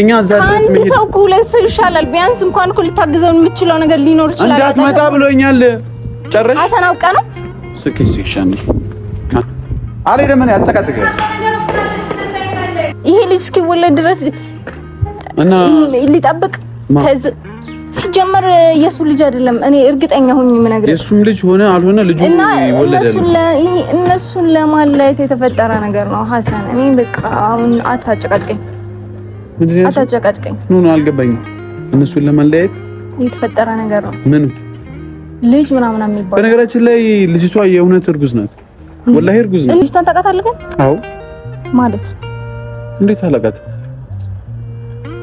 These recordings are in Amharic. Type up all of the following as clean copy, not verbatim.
እኛ ዘርስ ምን ሰው ኩለስ ይሻላል ቢያንስ እንኳን እኮ ልታግዘው የምትችለው ነገር ሊኖር ይችላል እንዳትመጣ ብሎኛል ጨረሽ አሰናውቀ ነው ስኪስ ይሻል አለ ደም ነው ያልተቀጠቀ ይሄ ልጅ እስኪወለድ ድረስ እና ሊጠብቅ ከዚ ሲጀመር የሱ ልጅ አይደለም እኔ እርግጠኛ ሆኜ የምነግርህ የሱም ልጅ ሆነ አልሆነ ልጁ ይወለዳል እነሱን ለማለት የተፈጠረ ነገር ነው ሐሰን እኔ በቃ አሁን አታጨቃጭቀኝ ምን አልገባኝም እነሱን ለማለያየት የተፈጠረ ነገር ነው ምን ልጅ ምናምን የሚባል በነገራችን ላይ ልጅቷ የእውነት እርጉዝ ናት ወላሂ እርጉዝ ናት ልጅቷን ታውቃታለህ ግን አዎ ማለት እንዴት አላውቃት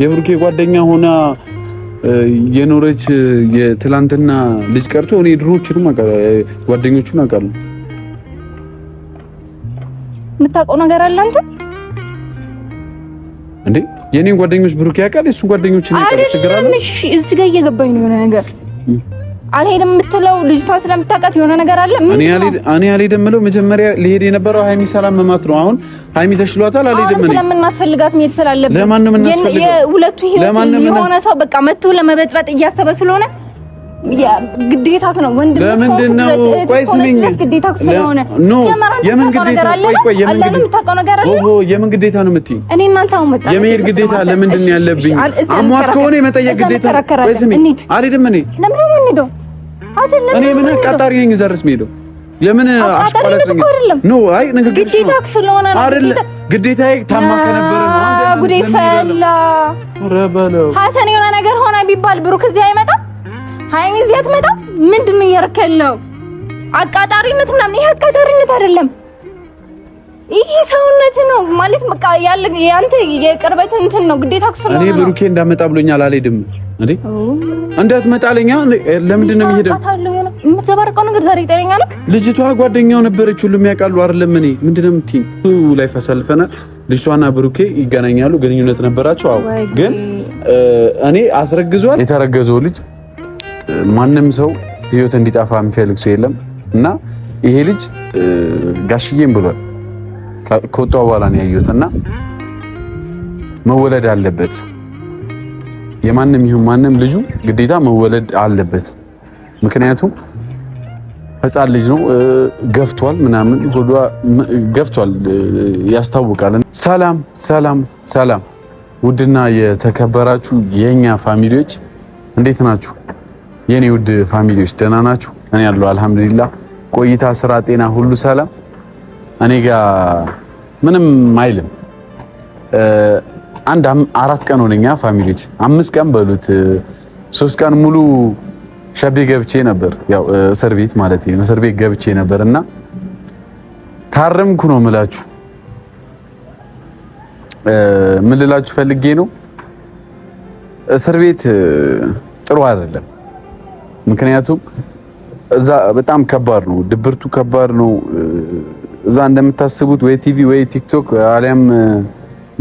የብሩኬ ጓደኛ ሆና የኖረች የትላንትና ልጅ ቀርቶ እኔ ድሮችንም ጓደኞቹን አውቃለሁ የምታውቀው ነገር አለ አንተ እንዴ የኔን ጓደኞች ብሩኬ ያውቃል እሱን ጓደኞች እኔ ቀርቶ ችግር አለ እሺ እዚህ ጋር እየገባኝ ነው የሆነ ነገር አልሄድም የምትለው ልጅቷን ስለምታውቃት የሆነ ነገር አለ እኔ አልሄድም የምለው መጀመሪያ ሊሄድ የነበረው ሃይሚ ሰላም መማት ነው አሁን ሃይሚ ተሽሏታል አልሄድም እኔ ስለምናስፈልጋት መሄድ ስላለበት ለማንም እናስፈልጋት የሁለቱ የሆነ ሰው በቃ መጥቶ ለመበጥበጥ እያሰበ ስለሆነ ግዴታክ ነው ወንድም ለምንድነው ቆይ ስሚኝ ግዴታክ ስለሆነ የምን ግዴታ ቆይ የምን ግዴታ ነው የምትይኝ እኔ እናንተ አሁን መጣ የመሄድ ግዴታ ለምንድን ነው ያለብኝ አሟት ከሆነ የመጠየቅ ግዴታ ቆይ ስሚኝ አልሄድም እኔ ለምን ነው የምንሄደው እኔ ምን ቀጣሪ ነኝ ዘርስ የምሄደው የምን አሽቆላጽኝ ኖ አይ ንግግር ግዴታክ ስለሆነ ነው አይደል ግዴታዬ ታማ ከነበረ ነው ጉዴ ፈላ ረበለው ሐሰን የሆነ ነገር ሆነ ቢባል ብሩክ እዚህ አይመጣም ሃይሚ እዚህ አትመጣም ምንድነው እያረከለው አቃጣሪነት ምናምን ይሄ አቃጣሪነት አይደለም ይሄ ሰውነት ነው ማለት በቃ ያለ ያንተ የቅርበት እንትን ነው ግዴታ ስለሆነ እኔ ብሩኬ እንዳመጣ ብሎኛል አልሄድም እንዴ እንዳትመጣለኛ ለምንድን ነው የሚሄደው የምትዘባርቀው ነገር ዛሬ ጤነኛ ነህ ልጅቷ ጓደኛው ነበረች ሁሉም ያውቃሉ አይደለም እኔ ምንድነው የምትይኝ ላይ ፈሰልፈናል ልጅቷና ብሩኬ ይገናኛሉ ግንኙነት ነበራቸው አዎ ግን እኔ አስረግዟል የተረገዘው ልጅ ማንም ሰው ህይወት እንዲጣፋ የሚፈልግ ሰው የለም እና ይሄ ልጅ ጋሽዬም ብሏል ከወጣው በኋላ ነው ያዩትና መወለድ አለበት የማንም ይሁን ማንም ልጁ ግዴታ መወለድ አለበት ምክንያቱም ህፃን ልጅ ነው ገፍቷል ምናምን ሆዷ ገፍቷል ያስታውቃል ሰላም ሰላም ሰላም ውድና የተከበራችሁ የኛ ፋሚሊዎች እንዴት ናችሁ የኔ ውድ ፋሚሊዎች ደህና ናችሁ እኔ ያለው አልহামዱሊላህ ቆይታ ስራ ጤና ሁሉ ሰላም እኔ ጋር ምንም አይልም አንድ 4 ቀን ሆነኛ ፋሚሊዎች 5 ቀን በሉት 3 ቀን ሙሉ ሸቤ ገብቼ ነበር ያው እስር ቤት ማለት ነው እስር ቤት ገብቼ ነበርና ታረምኩ ነው የምላችሁ ምን ልላችሁ ፈልጌ ነው እስር ቤት ጥሩ አይደለም ምክንያቱም እዛ በጣም ከባድ ነው ድብርቱ ከባድ ነው እዛ እንደምታስቡት ወይ ቲቪ ወይ ቲክቶክ አሊያም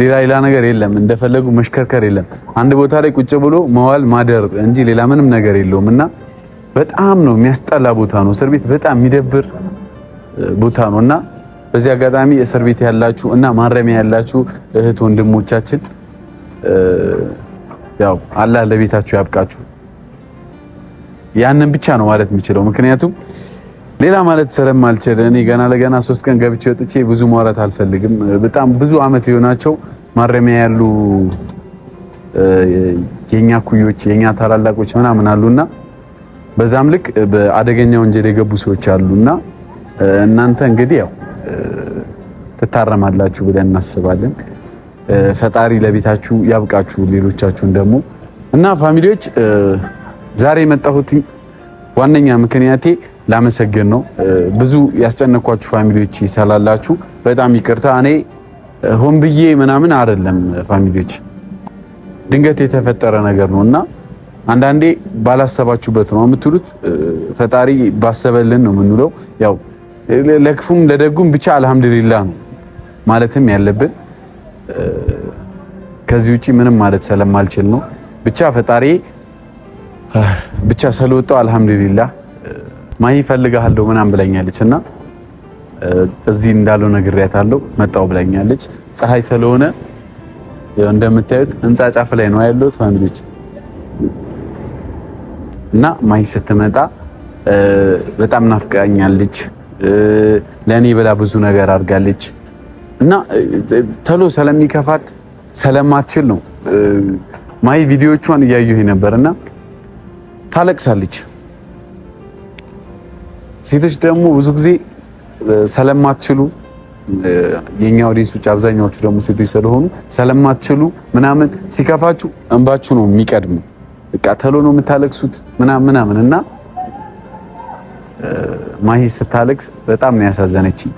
ሌላ ነገር የለም እንደፈለጉ መሽከርከር የለም አንድ ቦታ ላይ ቁጭ ብሎ መዋል ማደር እንጂ ሌላ ምንም ነገር የለውምና በጣም ነው የሚያስጠላ ቦታ ነው እስር ቤት በጣም የሚደብር ቦታ ነውና በዚህ አጋጣሚ እስር ቤት ያላችሁ እና ማረሚያ ያላችሁ እህት ወንድሞቻችን ያው አላህ ለቤታችሁ ያብቃችሁ ያንን ብቻ ነው ማለት የሚችለው ምክንያቱም ሌላ ማለት ስለማልችል እኔ ገና ለገና 3 ቀን ገብቼ ወጥቼ ብዙ ማውራት አልፈልግም በጣም ብዙ አመት የሆናቸው ማረሚያ ያሉ የኛ ኩዮች የኛ ታላላቆች ምናምን አሉና በዛም ልክ በአደገኛ ወንጀል የገቡ ሰዎች አሉና እናንተ እንግዲህ ያው ትታረማላችሁ ብለን እናስባለን ፈጣሪ ለቤታችሁ ያብቃችሁ ሌሎቻችሁን ደግሞ እና ፋሚሊዎች ዛሬ የመጣሁት ዋነኛ ምክንያቴ ላመሰግን ነው ብዙ ያስጨነኳችሁ ፋሚሊዎች ይሰላላችሁ በጣም ይቅርታ እኔ ሆን ብዬ ምናምን አይደለም ፋሚሊዎች ድንገት የተፈጠረ ነገር ነውና አንዳንዴ ባላሰባችሁበት ነው የምትሉት ፈጣሪ ባሰበልን ነው የምንለው ያው ለክፉም ለደጉም ብቻ አልহামዱሊላህ ነው ማለትም ያለብን ከዚህ ውጪ ምንም ማለት ስለማልችል ነው ብቻ ፈጣሪ ብቻ ስለወጣው አልহামዱሊላህ ማይ ፈልጋለሁ ምናምን ብለኛለችና እዚህ እንዳለው ነግሬያታለሁ መጣው ብለኛለች ፀሐይ ስለሆነ ያው እንደምታዩት ህንጻ ጫፍ ላይ ነው ያለሁት ፋሚሊዎች እና ማሂ ስትመጣ በጣም ናፍቃኛለች ለኔ ብላ ብዙ ነገር አድርጋለች እና ተሎ ስለሚከፋት ስለማትችል ነው ማሂ ቪዲዮቿን እያየሁ ነበርና ታለቅሳለች ሴቶች ደግሞ ብዙ ጊዜ ስለማትችሉ የኛ ኦዲየንሶች አብዛኛዎቹ ደግሞ ሴቶች ስለሆኑ ስለማትችሉ ምናምን ሲከፋችሁ እንባችሁ ነው የሚቀድሙ በቃ ተሎ ነው የምታለቅሱት ምናምን እና ማሂ ስታለቅስ በጣም ነው ያሳዘነችኝ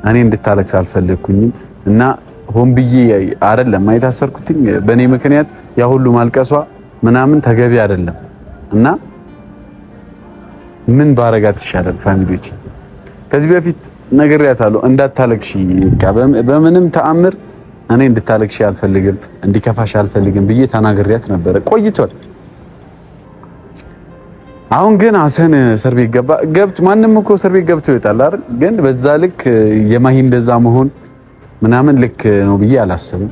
እኔ እንድታለቅስ አልፈለኩኝም እና ሆን ብዬ አይደለም አይታሰርኩትኝ በኔ ምክንያት ያ ሁሉ ማልቀሷ ምናምን ተገቢ አይደለም እና ምን ባረጋት ይሻላል ፋሚሊዎች ከዚህ በፊት ነግሬያታለሁ እንዳታለቅሺ በምንም ተአምር እኔ እንድታለቅሺ አልፈልግም እንዲከፋሽ አልፈልግም ብዬ ተናግሬያት ነበር ቆይቷል አሁን ግን ሐሰን እስር ቤት ገብቶ ማንንም እኮ እስር ቤት ገብቶ ይወጣል አይደል ግን በዛ ልክ የማሂ እንደዛ መሆን ምናምን ልክ ነው ብዬ አላስብም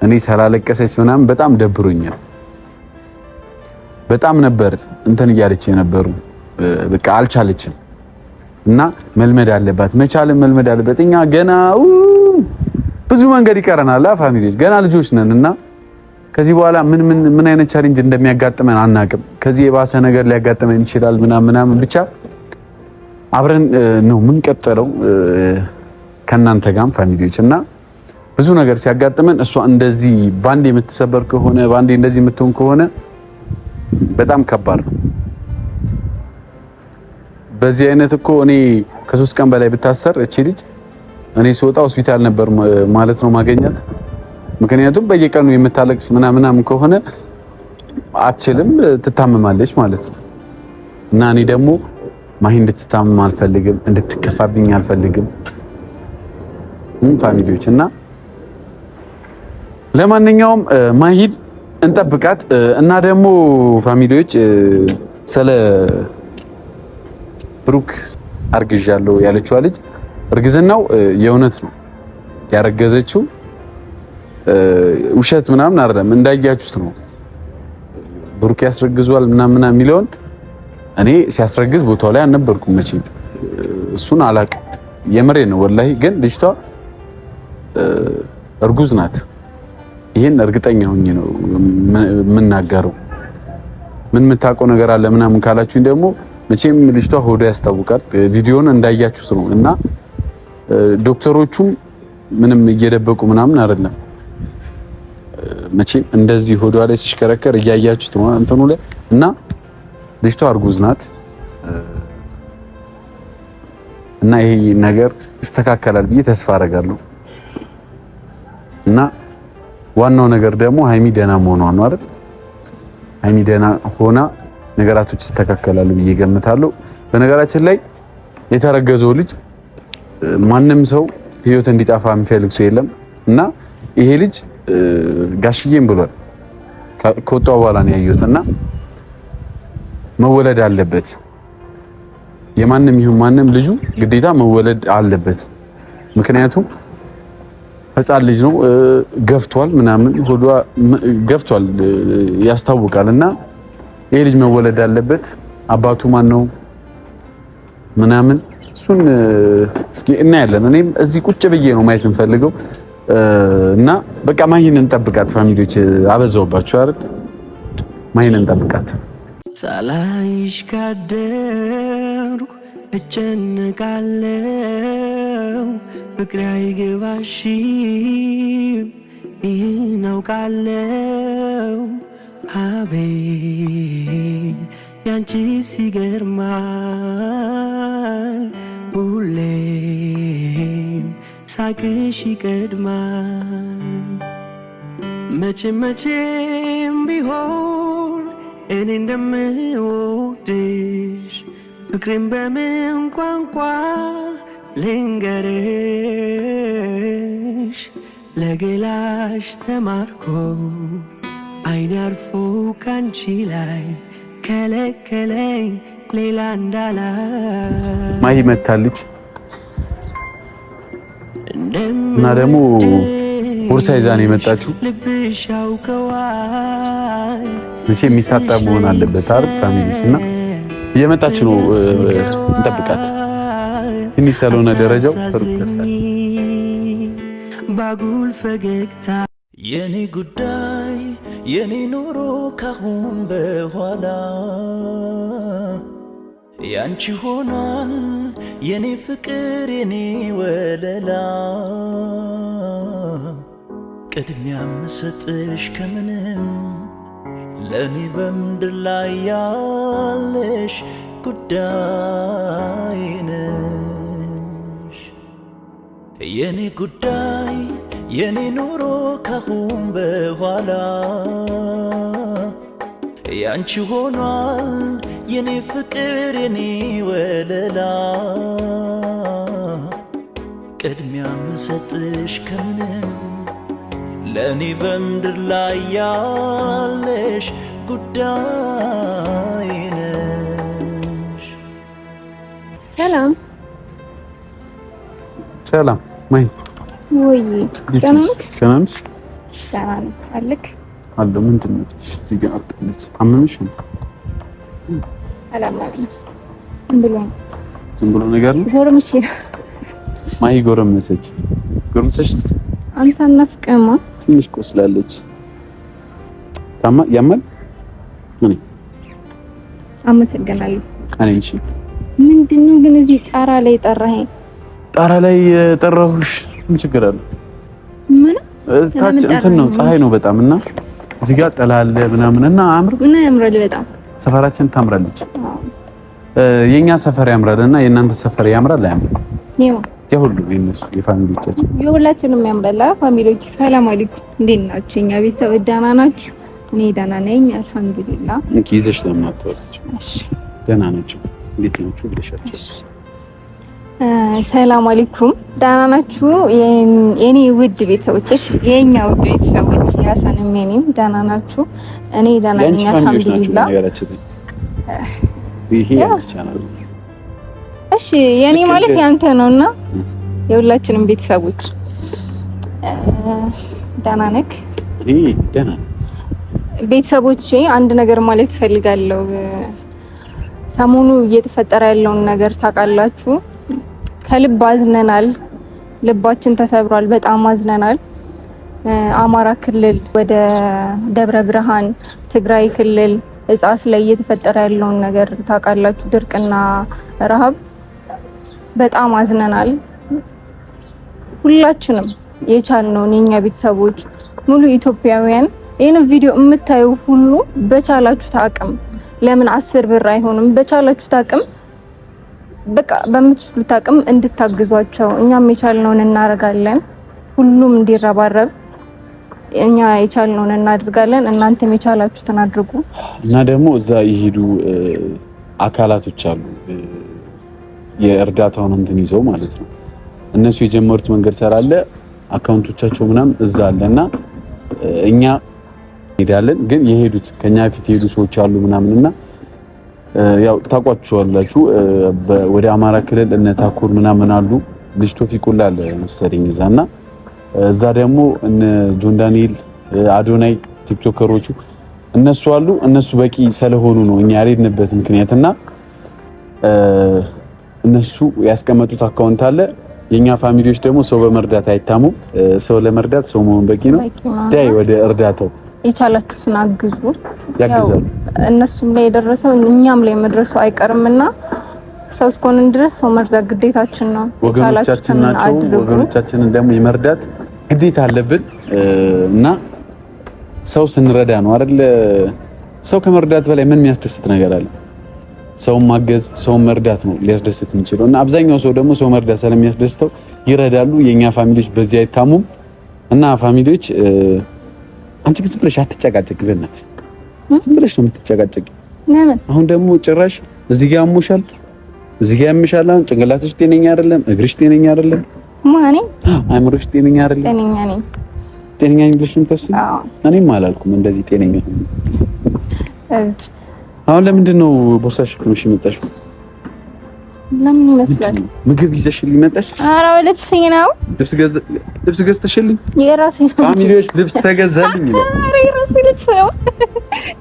እኔ ስላለቀሰች ምናምን በጣም ደብሮኛል በጣም ነበር እንትን እያለች የነበሩ በቃ አልቻለችም እና መልመድ አለባት መቻልም መልመድ አለበት እኛ ገና ብዙ መንገድ ይቀረናል ፋሚሊዎች ገና ልጆች ነን እና ከዚህ በኋላ ምን አይነት ቻሌንጅ እንደሚያጋጥመን አናቅም ከዚህ የባሰ ነገር ሊያጋጥመን ይችላል ምናምን ብቻ አብረን ነው ምን ቀጠለው ከናንተ ጋር ፋሚሊዎች እና ብዙ ነገር ሲያጋጥመን እሷ እንደዚህ ባንዴ የምትሰበር ከሆነ ባንዴ እንደዚህ የምትሆን ከሆነ በጣም ከባድ ነው በዚህ አይነት እኮ እኔ ከ3 ቀን በላይ ብታሰር እቺ ልጅ እኔ ስወጣ ሆስፒታል ነበር ማለት ነው ማገኛት ምክንያቱም በየቀኑ የምታለቅስ ምናምን ከሆነ አትችልም ትታመማለች ማለት ነው እና እኔ ደግሞ ማሂ እንድትታመም አልፈልግም እንድትከፋብኝ አልፈልግም ፋሚሊዎች እና ለማንኛውም ማሂን እንጠብቃት እና ደግሞ ፋሚሊዎች ስለ ብሩክ አርግዣለሁ ያለችው ልጅ እርግዝናው የእውነት ነው ያረገዘችው ውሸት ምናምን አይደለም እንዳያችሁት ነው ብሩክ ያስረግዟል ምናምን የሚለውን እኔ ሲያስረግዝ ቦታው ላይ አልነበርኩም መቼም እሱን አላውቅም የምሬ ነው ወላሂ ግን ልጅቷ እርጉዝ ናት ይሄን እርግጠኛ ሆኜ ነው የምናገረው ምን የምታውቀው ነገር አለ ምናምን ካላችሁኝ ደግሞ መቼም ልጅቷ ሆዷ ያስታውቃል ቪዲዮውን እንዳያችሁት ነው እና ዶክተሮቹም ምንም እየደበቁ ምናምን አይደለም መቼም እንደዚህ ሆዷ ላይ ሲሽከረከር እያያችሁት ነው እንትኑ ላይ እና ልጅቷ እርጉዝ ናት እና ይሄ ነገር ይስተካከላል ብዬ ተስፋ አደርጋለሁ እና ዋናው ነገር ደግሞ ሃይሚ ደና መሆኗ ነው አይደል ሃይሚ ደና ሆና ነገራቶች ይስተካከላሉ ብዬ ገምታለሁ በነገራችን ላይ የተረገዘው ልጅ ማንንም ሰው ህይወት እንዲጣፋ የሚፈልግ ሰው የለም እና ይሄ ልጅ ጋሽዬም ብሏል ከወጣው በኋላ ነው ያዩትና መወለድ አለበት የማንንም ይሁን ማንንም ልጁ ግዴታ መወለድ አለበት ምክንያቱም ህፃን ልጅ ነው ገፍቷል ምናምን ሆዷ ገፍቷል ያስታውቃልና ይሄ ልጅ መወለድ አለበት አባቱ ማን ነው ምናምን እሱን እስኪ እናያለን እኔም እዚህ ቁጭ ብዬ ነው ማየት እንፈልገው እና በቃ ማሂን እንጠብቃት ፋሚሊዎች አበዛውባችሁ አይደል ማሂን እንጠብቃት ሳላይሽ ካደርኩ እጨነቃለሁ ፍቅሬ አይገባሽም ይህን አውቃለሁ አቤት ያንቺ ሲገርማል ሁሌም ሳቅሽ ይቀድማል መቼም ቢሆን እኔ እንደምወድሽ ፍቅሬን በምን ቋንቋ ልንገርሽ ለገላሽ ተማርኮ አይኔ አርፎ ካንቺ ላይ ከለከለኝ ሌላ እንዳላ ማሂ መታለች እና ደግሞ ቦርሳ ይዛ ነው የመጣችው። እሺ የሚታጠብ መሆን አለበት አይደል? ፋሚሊዎች እና እየመጣች ነው፣ እንጠብቃት። ትንሽ ያልሆነ ደረጃው ባጉል ፈገግታ የኔ ጉዳይ የኔ ኑሮ ካሁን በኋላ ያንቺ ሆኗል የኔ ፍቅር የኔ ወለላ ቅድሚያ ምሰጥሽ ከምንም ለኔ በምድር ላይ ያለሽ ጉዳይ ነሽ የኔ ጉዳይ የኔ ኑሮ ካሁን በኋላ ያንቺ ሆኗል የኔ ፍቅር የኔ ወለላ ቅድሚያ ምሰጥሽ ከምንም ለኔ በምድር ላይ ያለሽ ጉዳይ ነሽ። ሰላም ሰላም ማይ ወይ ደህናክ? ከናንስ ደህና አለክ? አለ ምንድን ነው ትሽ እዚህ ጋር አጥልች አመመሽ ነው? አላማኝ ዝም ብሎ ነገር ነው። ጎረምሽ ማይ ጎረምሰች አንተ ነፍቀማ ትንሽ ቆስላለች። ታማ ያማል ምን አመሰግናለሁ። አንቺ ምንድነው ግን እዚህ ጣራ ላይ ጠራኸኝ? ጣራ ላይ ጠራሁሽ ምን ችግር አለ? ምን ታች እንትን ነው ፀሐይ ነው በጣም እና እዚህ ጋር ጠላለ ምናምንና አምር ምን ያምራል በጣም ሰፈራችን ታምራለች። የኛ ሰፈር ያምራልና የእናንተ ሰፈር ያምራል አያምር? የሁሉ የነሱ የፋሚሊዎቻችን የሁላችንም ያምራል። ፋሚሊዎች ሰላም አለይኩም፣ እንዴት ናችሁ? እኛ ቤተሰብ ደህና ናችሁ? እኔ ደህና ነኝ አልሐምዱሊላህ። እንኪ ይዘሽ ለማታወራጭ እሺ ደህና ናችሁ? እንዴት ናችሁ ብለሻቸው። ሰላም አለይኩም፣ ደህና ናችሁ? የኔ ውድ ቤተሰቦች፣ የኛ ውድ ቤተሰቦች ያሳንም የኔም ደህና ናችሁ? እኔ ደህና ነኝ አልሐምዱሊላህ። ይሄ ቻናል እሺ የኔ ማለት ያንተ ነውና የሁላችንም ቤተሰቦች ደህና ነክ? ደህና ቤተሰቦች አንድ ነገር ማለት ፈልጋለሁ። ሰሞኑ እየተፈጠረ ያለውን ነገር ታውቃላችሁ። ከልብ አዝነናል። ልባችን ተሰብሯል። በጣም አዝነናል። አማራ ክልል ወደ ደብረ ብርሃን፣ ትግራይ ክልል እጻስ ላይ እየተፈጠረ ያለውን ነገር ታውቃላችሁ። ድርቅና ረሃብ በጣም አዝነናል። ሁላችንም የቻልነውን የኛ ቤተሰቦች ሙሉ ኢትዮጵያውያን ይሄን ቪዲዮ የምታዩ ሁሉ በቻላችሁት አቅም ለምን 10 ብር አይሆንም? በቻላችሁት አቅም በቃ በምትችሉት አቅም እንድታግዟቸው እኛም የቻልነውን እናደርጋለን። ሁሉም እንዲረባረብ እኛ የቻልነውን እናደርጋለን። እናንተም የቻላችሁትን አድርጉ እና ደግሞ እዛ ይሄዱ አካላቶች አሉ የእርዳታውን እንትን ይዘው ማለት ነው። እነሱ የጀመሩት መንገድ ሰራለ አካውንቶቻቸው ምናምን እዛ አለና እኛ ሄዳለን። ግን የሄዱት ከኛ ፊት የሄዱ ሰዎች አሉ ምናምንና ያው ታቋቸዋላችሁ። ወደ አማራ ክልል እነ ታኩር ምናምን አሉ። ልጅ ቶፊቁላ አለ መሰለኝ እዛና እዛ ደግሞ እነ ጆን ዳንኤል አዶናይ ቲክቶከሮቹ እነሱ አሉ። እነሱ በቂ ስለሆኑ ነው እኛ ያልሄድንበት ምክንያትና እነሱ ያስቀመጡት አካውንት አለ። የኛ ፋሚሊዎች ደግሞ ሰው በመርዳት አይታሙም። ሰው ለመርዳት ሰው መሆን በቂ ነው። ዳይ ወደ እርዳታው የቻላችሁትን አግዙ፣ ያግዛሉ። እነሱም ላይ የደረሰው እኛም ላይ መድረሱ አይቀርምና ሰው እስከሆንን ድረስ ሰው መርዳት ግዴታችን ነው። ወገኖቻችን ናቸው። ወገኖቻችንን ደግሞ የመርዳት ግዴታ አለብን እና ሰው ስንረዳ ነው አይደል? ሰው ከመርዳት በላይ ምን የሚያስደስት ነገር አለ? ሰው ማገዝ፣ ሰው መርዳት ነው ሊያስደስት የሚችለው እና አብዛኛው ሰው ደግሞ ሰው መርዳት ስለሚያስደስተው ይረዳሉ። የኛ ፋሚሊዎች በዚህ አይታሙም እና ፋሚሊዎች አንቺ ግን ዝም ብለሽ አትጨቃጨቂ። በእናትሽ ዝም ብለሽ ነው የምትጨቃጨቂ። ለምን? አሁን ደግሞ ጭራሽ እዚህ ጋር አሞሻል፣ እዚህ ጋር ያምሻል። አሁን ጭንቅላትሽ ጤነኛ አይደለም፣ እግርሽ ጤነኛ አይደለም። ማኔ አይምሮሽ ጤነኛ አይደለም። ጤነኛ ነኝ። ጤነኛ ነኝ ብለሽ የምታስቢ? እኔም አላልኩም እንደዚህ ጤነኛ ነኝ። አሁን ለምንድን ነው ቦርሳሽ ከመሽ የመጣሽው? ለምን ይመስላል? ምግብ ይዘሽልኝ መጣሽ? ኧረ ልብስ ነው። ልብስ ገዝተሽልኝ? የራሴ ነው። ፋሚሊዎች ልብስ ተገዛልኝ ነው። ኧረ የራሴ ልብስ ነው።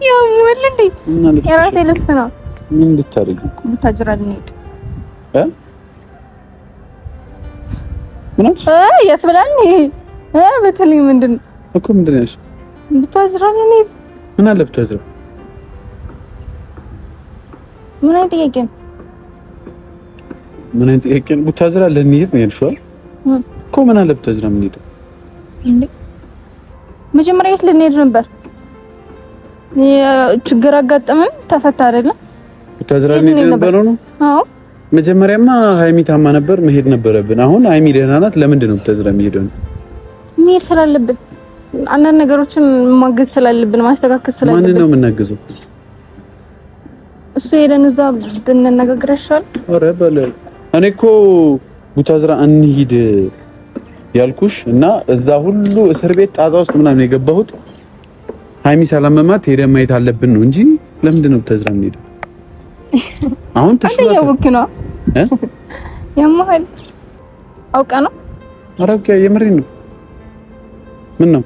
ያው ወል እንዴ የራሴ ልብስ ነው። ምን ልታረጊ? ቡታጅራ ልንሄድ ምን ያስብላል በተለይ ምንድን እኮ ምንድን ነሽ? ቡታጅራ ልንሄድ ምን አለ ቡታጅራ? ምን አይነት ጥያቄ ነው? ምን አይነት ጥያቄ ነው? ቡታጅራ ልንሄድ ነው ያልሽው እኮ ምን አለ ቡታጅራ ልንሄድ እንዴ? መጀመሪያ የት ልንሄድ ነበር? ችግር አጋጠመን ተፈታ አይደለም? ቡታጅራ ልንሄድ ነበር ነው? አዎ መጀመሪያማ ሃይሚ ታማ ነበር መሄድ ነበረብን። አሁን ሃይሚ ደህና ናት። ለምንድን ነው ቡታጅራ የሚሄደው? መሄድ ስላለብን አንዳንድ ነገሮችን ማገዝ ስላለብን ማስተካከል ስላለብን። ማንን ነው የምናግዘው? እሱ ሄደን እዛ ብንነጋገር ይሻላል። ኧረ በለ እኔ እኮ ቡታጅራ እንሂድ ያልኩሽ እና እዛ ሁሉ እስር ቤት ጣጣ ውስጥ ምናምን የገባሁት ሃይሚ ሰላመማት ሄደን ማየት አለብን ነው እንጂ ለምንድን ነው ቡታጅራ የምንሄደው? አሁን ተሽሏል። ያውክ ነው የማል አውቃ ነው። አረጋ የምሬን ነው። ምን ነው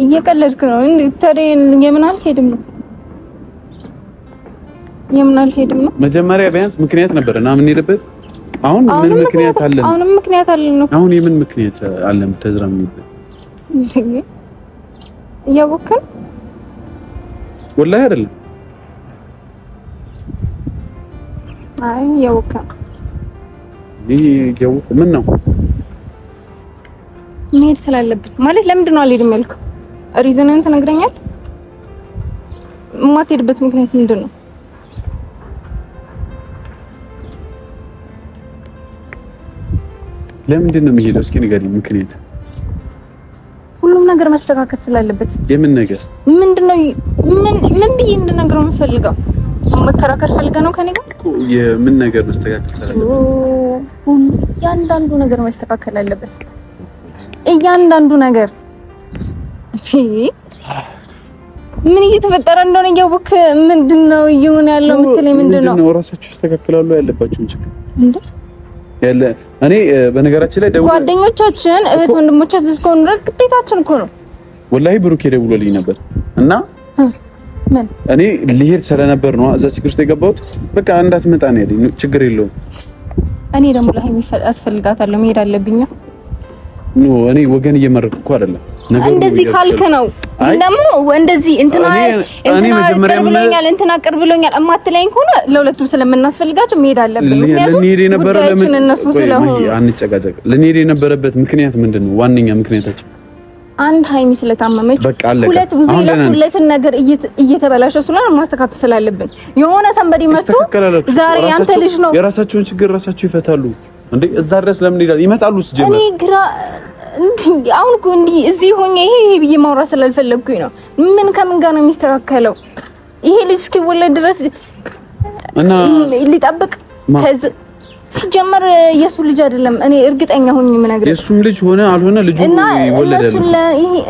እየቀለድክ ነው እንዴ? ታዲያ የምን አልሄድም ነው? የምን አልሄድም ነው? መጀመሪያ ቢያንስ ምክንያት ነበርና ምን ሄደበት? አሁን ምን ምክንያት አለን? አሁንም ምክንያት አለን ነው። አሁን የምን ምክንያት አለን? ቡታጅራ የምንሄድበት እያወቅህ ወላሂ አይደለም። አይ እያወቅህ ምን ነው መሄድ ስላለብን ማለት ለምንድን ነው አልሄድም ያልከው? ሪዝንን ትነግረኛለህ? የማትሄድበት ምክንያት ምንድን ነው? ለምንድን ነው የምሄደው? እስኪ ንገሪኝ ምክንያት። ሁሉም ነገር መስተካከል ስላለበት። የምን ነገር? ምንድነው? ምን ብዬ እንድነግረው የምፈልገው? መከራከር ፈልገህ ነው ከኔ ጋር? የምን ነገር መስተካከል ስላለበት? እያንዳንዱ ነገር መስተካከል አለበት። እያንዳንዱ ነገር ምን እየተፈጠረ እንደሆነ እያወቅህ ምንድነው እየሆነ ያለው የምትለኝ ምንድነው? እራሳቸው ያስተካክላሉ ያለባቸውን ችግር እንዴ ያለ እኔ በነገራችን ላይ ጓደኞቻችን እህት ወንድሞቻችን እስከሆኑ ድረስ ግዴታችን እኮ ነው። ወላሂ ብሩክ ደውሎልኝ ነበር እና ምን እኔ ልሄድ ስለነበር ነው እዛ ችግር ውስጥ የገባሁት። በቃ እንዳትመጣ ነው ያለኝ። ችግር የለውም። እኔ ደግሞ ለሃይሚ አስፈልጋታለሁ መሄድ አለብኝ። ኖ እኔ ወገን እየመረጥኩ እኮ አይደለም። እንደዚህ ካልክ ነው ደግሞ እንደዚህ እንትና ብሎኛል እንትና ቅር ብሎኛል እማትለኝ ከሆነ ለሁለቱም ስለምናስፈልጋቸው መሄድ አለብን። ምክንያቱም ጉዳያችን እነሱ ስለሆኑ አንጨቃጨቅ። ልንሄድ የነበረበት ምክንያት ምንድን ነው? ዋነኛ ምክንያታችን አንድ ሃይሚ ስለታመመች፣ ሁለት ብዙ የለፉለትን ነገር እየተበላሸ ስለሆነ ማስተካከል ስላለብን የሆነ ሰንበዲ መጥቶ ዛሬ አንተ ልጅ ነው የራሳቸውን ችግር ራሳቸው ይፈታሉ እንዴ? እዛ ድረስ ለምን ይላል? ይመጣሉ ሲጀመር እኔ ግራ አሁን እኮ እንዲህ እዚህ ሆኜ ይሄ ብዬ ማውራት ስላልፈለግኩኝ ነው። ምን ከምን ጋር ነው የሚስተካከለው? ይሄ ልጅ እስኪወለድ ድረስ እና ሊጠብቅ ከዚህ ሲጀመር የሱ ልጅ አይደለም። እኔ እርግጠኛ ሆኜ የምነግርህ የሱም ልጅ ሆነ አልሆነ ልጁ ይወለዳል።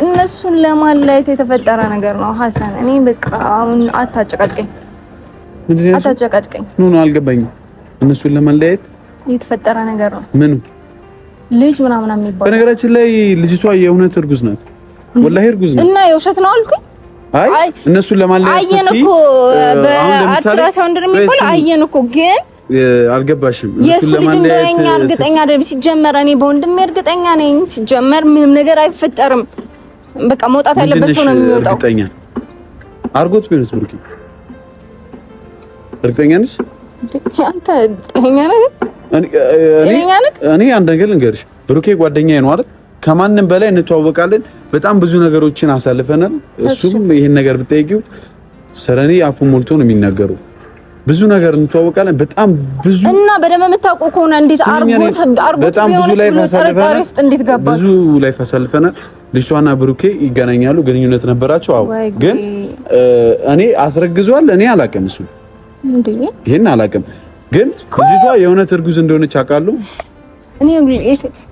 እነሱን ለማለያየት የተፈጠረ ነገር ነው ሐሰን። እኔ በቃ አሁን አታጨቃጭቀኝ፣ አታጨቃጭቀኝ። ኖ አልገባኝም። እነሱን ለማለያየት የተፈጠረ ነገር ነው። ምን ልጅ ምናምን የሚባለው? በነገራችን ላይ ልጅቷ የእውነት እርጉዝ ናት። ወላሂ እርጉዝ ናት። እና የውሸት ነው አልኩኝ። አይ እነሱን ለማለያየት አየን እኮ በአልትራሳውንድ የሚባለው አየን እኮ ግን አልገባሽም። እነሱን ለማለያየት እርግጠኛ አይደለም። ሲጀመር እኔ በወንድሜ እርግጠኛ ነኝ። ሲጀመር ምንም ነገር አይፈጠርም። በቃ መውጣት ያለበት ሰው ነው የሚወጣው። እርግጠኛ አርጎት ቢሆንስ ብሩክ እርግጠኛ ነሽ? አንተ እኛ ነህ እኔ አንድ ነገር ልንገርሽ፣ ብሩኬ ጓደኛዬ ነው አይደል? ከማንም በላይ እንተዋወቃለን። በጣም ብዙ ነገሮችን አሳልፈናል። እሱም ይሄን ነገር ብትጠይቂው ሰረኔ አፉ ሞልቶ ነው የሚናገረው። ብዙ ነገር እንተዋወቃለን። በጣም ብዙ እና በደም የምታውቀው ከሆነ እንዴት አርጎት በጣም ብዙ ላይ አሳልፈናል። ልጅቷና ብሩኬ ይገናኛሉ፣ ግንኙነት ነበራቸው። አዎ ግን እኔ አስረግዟል። እኔ አላውቅም እሱ እንዴ ይሄን አላውቅም። ግን ልጅቷ የእውነት እርጉዝ እንደሆነች አውቃለሁ። እኔ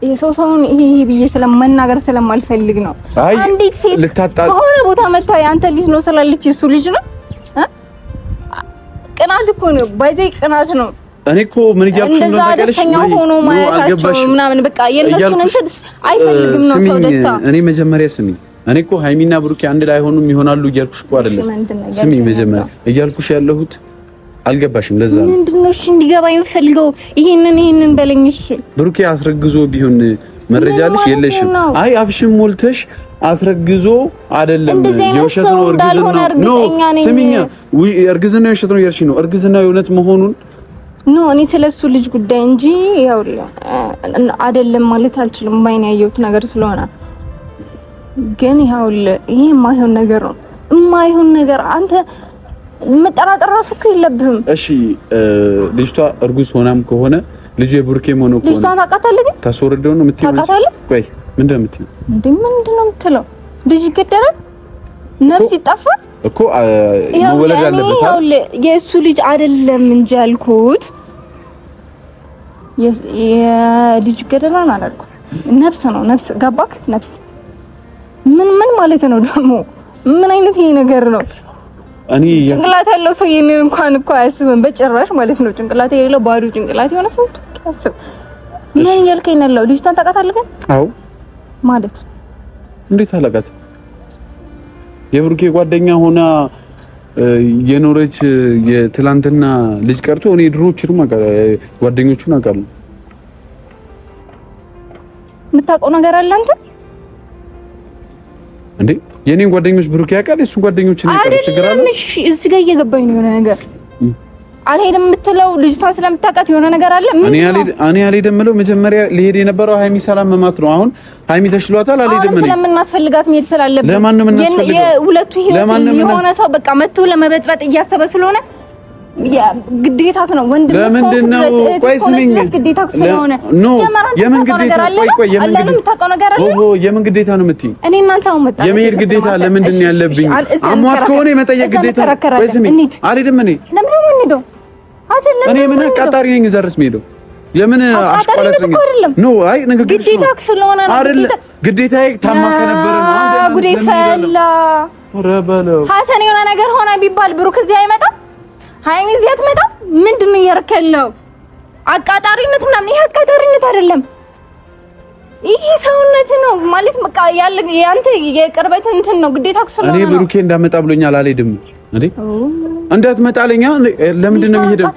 የሰውን ይሄ ብዬ ስለማናገር ስለማልፈልግ ነው። አንዲት ሴት በሆነ ቦታ መታ ያንተ ልጅ ነው ስላለች የሱ ልጅ ነው። ቅናት እኮ ነው ባይዘይ ቅናት ነው። እኔ እኮ ምን እያልኩሽ ነው ታውቂያለሽ? ሆኖ ማየታቸው ምናምን በቃ የነሱን እንትን አይፈልግም ነው ሰው ደስታ። እኔ መጀመሪያ ስሚ፣ እኔ እኮ ሃይሚና ብሩኬ አንድ ላይ ሆኑም ይሆናሉ እያልኩሽ እኮ አይደለም። ስሚ መጀመሪያ እያልኩሽ ያለሁት አልገባሽም። ለዛ ነው ምንድነው እሺ እንዲገባኝ የምፈልገው ይሄንን በለኝ። እሺ ብሩኬ አስረግዞ ቢሆን መረጃልሽ የለሽም። አይ አፍሽም ሞልተሽ አስረግዞ አይደለም የውሸት ነው እርግዝና ነው። ስሚኛ እርግዝና የውሸት ነው ያልሽ ነው። እርግዝና የእውነት መሆኑን ኖ እኔ ስለሱ ልጅ ጉዳይ እንጂ ያው አይደለም ማለት አልችልም። ባይኔ ያየሁት ነገር ስለሆነ ግን ያው ይሄ የማይሆን ነገር ነው። የማይሆን ነገር አንተ መጠራጠር ራሱ እኮ የለብህም። እሺ ልጅቷ እርጉዝ ሆናም ከሆነ ልጅ የብሩኬ ሆኖ ከሆነ ልጅቷን ታውቃታለህ? ግን ታስወርደው ነው የምትይው? ታውቃታለህ? ቆይ ምንድን ነው የምትይው? ምንድን ነው የምትለው? ልጅ ይገደላል፣ ነፍስ ይጠፋል እኮ መወለድ አለበት። የእሱ ልጅ አይደለም እንጂ ያልኩት የልጅ ይገደላል አላልኩም። ነፍስ ነው ነፍስ። ገባክ? ነፍስ ምን ማለት ነው ደግሞ? ምን አይነት ይሄ ነገር ነው? እኔ ጭንቅላት ያለው ሰው ይሄንን እንኳን እኮ አያስብም በጭራሽ ማለት ነው። ጭንቅላት የሌለው ባዶ ጭንቅላት የሆነ ሰው ያስብ። ምን እያልከኝ ነው? ልጅቷን ታውቃታለህ? ግን አዎ ማለት እንዴት አላውቃት? የብሩኬ ጓደኛ ሆና የኖረች የትላንትና ልጅ ቀርቶ እኔ ድሮችንም ጓደኞቹን አውቃለሁ። የምታውቀው ነገር አለ አንተ እንዴ? የኔን ጓደኞች ብሩኬ ያውቃል፣ እሱ ጓደኞች እኔ ያውቃል። ችግር አለ? እሺ እዚህ ጋር እየገባኝ ነው የሆነ ነገር አልሄድም የምትለው ልጅቷን ስለምታውቃት የሆነ ነገር አለ። እኔ አልሄድም የምለው መጀመሪያ ሊሄድ የነበረው ሃይሚ ሰላም መማት ነው። አሁን ሃይሚ ተሽሏታል፣ አልሄድም እኔ ስለምናስፈልጋት መሄድ ስላለብን ለማን ነው የምናስፈልገው? የሁለቱ ህይወት የሆነ ሰው በቃ መጥቶ ለመበጥበጥ እያሰበ ስለሆነ ግዴታክ ነው ወንድም ነው። ለምንድን ነው? ቆይ ስሚኝ፣ ግዴታክ ስለሆነ የምን ግዴታ? ቆይ የምን ግዴታ ነው የምትይኝ? እኔ እናንተ አሁን መጣ የመሄድ ግዴታ ለምንድን ነው ያለብኝ? አሟት ከሆነ የመጠየቅ ግዴታ። ቆይ ስሚኝ፣ አልሄድም እኔ ለምን ነው የምንሄደው? እኔ ምን አቃጣሪ ነኝ? እዛ ድረስ የምሄደው የምን አሽቋላጭ ነኝ? ኖ አይ ንግግርሽ ነው ግዴታክ ስለሆነ ነው አይደል? ግዴታዬ ታማ ከነበረ ነው። አንተ ጉዴ ፈላ ረበለው ሐሰን የሆነ ነገር ሆነ ቢባል ብሩክ እዚህ አይመጣም። ሃይሚ እዚህ አትመጣም። ምንድን ነው እያረከለው? አቃጣሪነት ምናምን ይሄ አቃጣሪነት አይደለም። ይሄ ሰውነት ነው ማለት በቃ ያንተ የቅርበት እንትን ነው ግዴታ ስለሆነ ነው። እኔ ብሩኬ እንዳመጣ ብሎኛል። አልሄድም እንዴ እንዳትመጣልኛ። ለምንድን ነው የሚሄደው?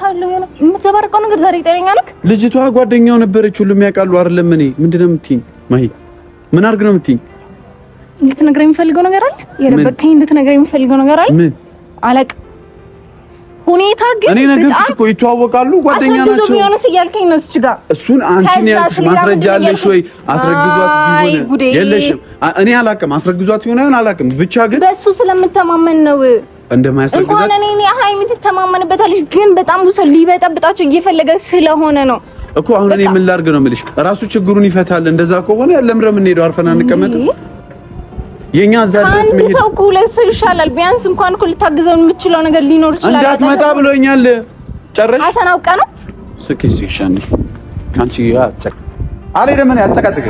የምትዘባርቀው ነገር ዛሬ ጤነኛ ነህ? ልጅቷ ጓደኛው ነበረች፣ ሁሉም ያውቃሉ አይደለም? እኔ ምንድን ነው የምትይኝ? ማሂ ምን አድርግ ነው የምትይኝ? ልትነግረኝ የምፈልገው ነገር አለ? የረበከኝ ልትነግረኝ የምፈልገው ነገር አለ? ምን አላውቅም። ሁኔታ ግን እኔ ነገርኩሽ እኮ ይተዋወቃሉ፣ ጓደኛ ናቸው። ቢሆንስ እያልከኝ ነው እሱ ጋር እሱን አንቺን ያልኩሽ ማስረጃ አለሽ ወይ? አስረግዟት ቢሆን የለሽም። እኔ አላውቅም፣ አስረግዟት ይሆናል አላውቅም። ብቻ ግን በሱ ስለምተማመን ነው እንደማያስረግዛት እንኳን እኔ ሃይሚ ትተማመንበታለሽ። ግን በጣም ብዙ ሰው ሊበጠብጣቸው እየፈለገ ስለሆነ ነው እኮ። አሁን እኔ ምን ላድርግ ነው የምልሽ? ራሱ ችግሩን ይፈታል። እንደዛ ከሆነ ለምረም እንሄደው አርፈና እንቀመጥ። የኛ ዛሬስ ምን ሰው ኩለስ ይሻላል። ቢያንስ እንኳን እኮ ልታግዘው የምትችለው ነገር ሊኖር ይችላል። እንዳትመጣ ብሎኛል። ጨረሽ ሐሰን አውቃ ነው ስኪስ ይሻል ካንቺ ያ ጨቅ አለ ደምን ያልተቃጠቀ